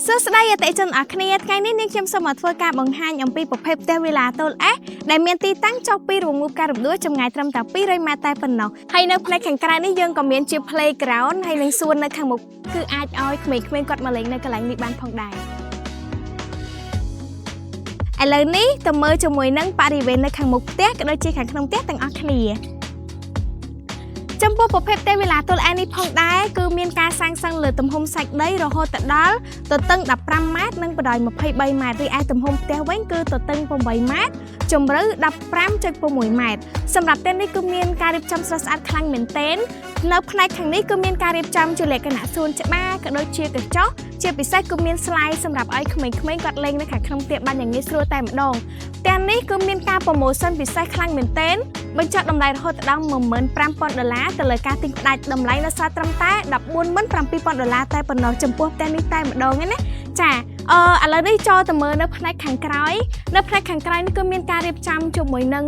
សួស្តីអតិថិជនអរគ្នាថ្ងៃនេះនាងខ្ញុំសូមមកធ្វើការបង្ហាញអំពីប្រភេទផ្ទះវីឡាតូលអេសដែលមានទីតាំងចុះពីរងូបការរំដួលចម្ងាយត្រឹមតែ200ម៉ែត្រតែប៉ុណ្ណោះហើយនៅផ្នែកខាងក្រៅនេះយើងក៏មានជា playground ហើយនឹងសួននៅខាងមុខគឺអាចឲ្យក្មេងៗគាត់មកលេងនៅកន្លែងនេះបានផងដែរឥឡូវនេះទៅមើលជាមួយនឹងបរិវេណនៅខាងមុខផ្ទះក៏ដូចជាខាងក្នុងផ្ទះទាំងអស់គ្នាចំពោះប្រភេទផ្ទះវីឡាតូលអេសនេះផងដែរគឺមានការសាងសង់លើទំហំសាច់ដីរហូតដល់ទទឹង15ម៉ែត្រនិងបណ្ដោយ23ម៉ែត្ររីឯទំហំផ្ទះវិញគឺទទឹង8ម៉ែត្រជម្រៅ 15.6 ម៉ែត្រសម្រាប់ផ្ទះនេះគឺមានការរៀបចំស្រស់ស្អាតខ្លាំងមែនទែននៅផ្នែកខាងនេះគឺមានការរៀបចំជាលក្ខណៈសួនច្បារក៏ដូចជាកញ្ចក់ជាពិសេសគឺមានស្លាយសម្រាប់ឲ្យក្មេងៗគាត់លេងនៅខាងក្នុងផ្ទះបានយ៉ាងងាយស្រួលតែម្ដងផ្ទះនេះគឺមានការប្រម៉ូសិនពិសេសខ្លាំងមែនទែនបញ្ចុះតម្លៃរហូតដល់ $15,000 ទៅលើការទិញផ្ដាច់តម្លៃនៅសល់ត្រឹមតែ$14,700 តែប៉ុណ្ណោះចំពោះផ្ទះនេះតែម្ដងណាចាឥឡូវនេះចូលទៅមើលនៅផ្នែកខាងក្រោយនៅផ្នែកខាងក្រោយនេះគឺមានការរៀបចំជាមួយនឹង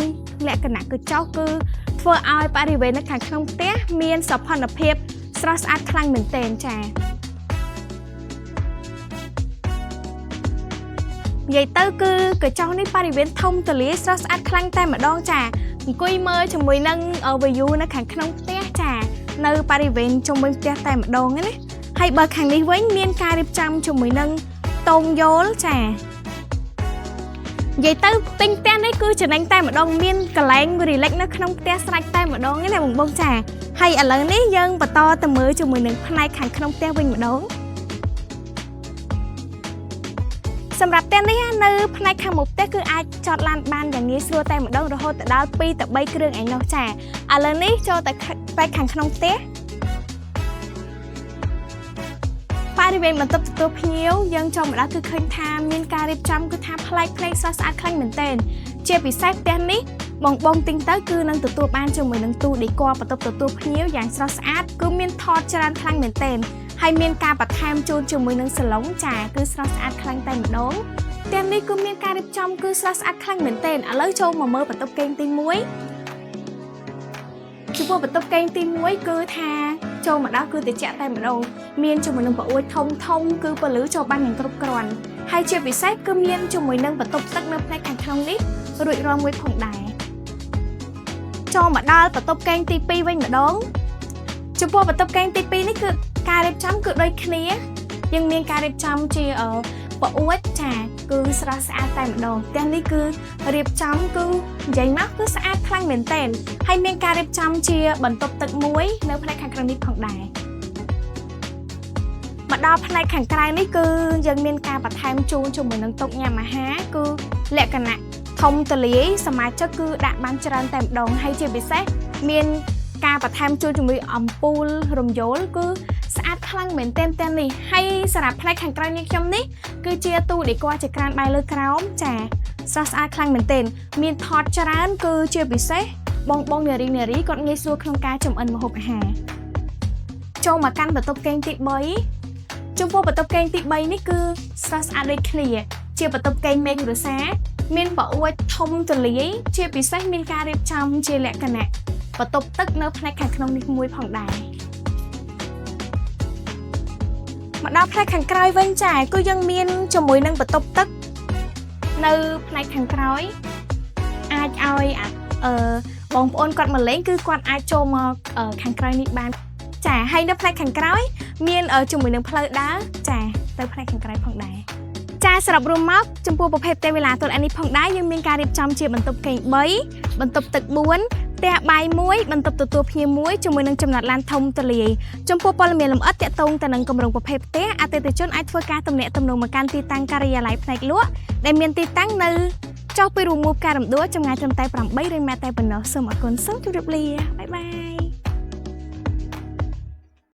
លក្ខណៈកញ្ចក់គឺធ្វើឲ្យបរិវេណនៅខាងក្នុងផ្ទះមានសោភ័ណភាពស្រស់ស្អាតខ្លាំងមែនទែនចានិយាយទៅគឺកញ្ចក់នេះបរិវេណធំទូលាយស្រស់ស្អាតខ្លាំងតែម្ដងចាអង្គុយមើលជាមួយនឹង view នៅខាងក្នុងផ្ទះចានៅបរិវេណជុំវិញផ្ទះតែម្ដងណាហើយបើខាងនេះវិញមានការរៀបចំជាមួយនឹងតោងយល់ចានិយាយទៅទិញផ្ទះនេះគឺចំណេញតែម្ដងមានកន្លែង relax នៅក្នុងផ្ទះស្រេចតែម្ដងណាបងចាហើយឥឡូវនេះយើងបន្តទៅមើលជាមួយនឹងផ្នែកខាងក្នុងផ្ទះវិញម្ដងសម្រាប់ផ្ទះនេះនៅផ្នែកខាងមុខផ្ទះគឺអាចចតឡានបានយ៉ាងងាយស្រួលតែម្ដងរហូតដល់2 ទៅ 3 គ្រឿងឯណោះចាឥឡូវនេះចូលទៅផ្នែកខាងក្នុងផ្ទះបរិវេណបន្ទប់ទទួលភ្ញៀវយើងចូលមកដល់គឺឃើញថាមានការរៀបចំគឺថាប្លែកៗស្រស់ស្អាតខ្លាំងមែនទែនជាពិសេសផ្ទះនេះបងទិញទៅគឺនឹងទទួលបានជាមួយនឹងទូដេគ័របន្ទប់ទទួលភ្ញៀវយ៉ាងស្រស់ស្អាតគឺមានថតច្រើនខ្លាំងមែនទែនហើយមានការបន្ថែមជូនជាមួយនឹងសាឡុងចាគឺស្រស់ស្អាតខ្លាំងតែម្ដងផ្ទះនេះគឺមានការរៀបចំគឺស្រស់ស្អាតខ្លាំងមែនទែនឥឡូវចូលមកមើលបន្ទប់គេងទី1ចំពោះបន្ទប់គេងទី1គឺថាចូលមកដល់គឺត្រជាក់តែម្ដងមានជាមួយនឹងប្រអួយធំគឺពលឺចូលបានយ៉ាងគ្រប់គ្រាន់ហើយជាពិសេសគឺមានជាមួយនឹងបន្ទប់ទឹកនៅផ្នែកខាងក្នុងនេះរួចរាល់មួយផងដែរចូលមកដល់បន្ទប់គេងទី2វិញម្ដងចំពោះបន្ទប់គេងទី2នេះគឺការរៀបចំគឺដូចគ្នាយើងមានការរៀបចំជាប្រអួតចាគឺស្រស់ស្អាតតែម្ដងផ្ទះនេះគឺរៀបចំគឺនិយាយមកគឺស្អាតខ្លាំងមែនទែនហើយមានការរៀបចំជាបន្ទប់ទឹកមួយនៅផ្នែកខាងក្រៅនេះផងដែរមកដល់ផ្នែកខាងក្រៅនេះគឺយើងមានការបន្ថែមជូនជាមួយនឹងតុញ៉ាំអាហារគឺលក្ខណៈធំទូលាយសមាជិកគឺដាក់បានច្រើនតែម្ដងហើយជាពិសេសមានការបន្ថែមជួយជាមួយអំពូលរំយោលគឺស្អាតខ្លាំងមែនទែនផ្ទះនេះហើយសម្រាប់ផ្នែកខាងក្រៅនេះខ្ញុំនេះគឺជាទូដេគ័រជាច្រើនបែបលើក្រោមចាស្រស់ស្អាតខ្លាំងមែនទែនមានថតច្រើនគឺជាពិសេសបងនារីគាត់ងាយស្រួលក្នុងការចម្អិនម្ហូបអាហារចូលមកកាន់បន្ទប់គេងទី3ចំពោះបន្ទប់គេងទី3នេះគឺស្រស់ស្អាតដូចគ្នាជាបន្ទប់គេងមេគ្រួសារមានប្រអួតធំទូលាយជាពិសេសមានការរៀបចំជាលក្ខណៈបន្ទប់ទឹកនៅផ្នែកខាងក្នុងនេះមួយផងដែរមកដល់ផ្នែកខាងក្រោយវិញចាគឺយើងមានជាមួយនឹងបន្ទប់ទឹកនៅផ្នែកខាងក្រោយអាចឲ្យបងប្អូនគាត់មកលេងគឺគាត់អាចចូលមកខាងក្រោយនេះបានចាហើយនៅផ្នែកខាងក្រោយមានជាមួយនឹងផ្លូវដើរចាទៅផ្នែកខាងក្រោយផងដែរចាសរុបរួមមកចំពោះប្រភេទផ្ទះវីឡាតូលអេសនេះផងដែរយើងមានការរៀបចំជាបន្ទប់គេង3បន្ទប់ទឹក4ផ្ទះបាយ1បន្ទប់ទទួលភ្ញៀវ1ជាមួយនឹងចំណាត់ឡានធំទូលាយចំពោះព័ត៌មានលម្អិតទាក់ទងទៅនឹងគម្រោងប្រភេទផ្ទះអតិថិជនអាចធ្វើការទំនាក់ទំនងមកកាន់ទីតាំងការិយាល័យផ្នែកលក់ដែលមានទីតាំងនៅចុះពីរងូបការរំដួលចម្ងាយត្រឹមតែ800ម៉ែត្រតែប៉ុណ្ណោះសូមអរគុណសូមជម្រាបលាបាយបាយ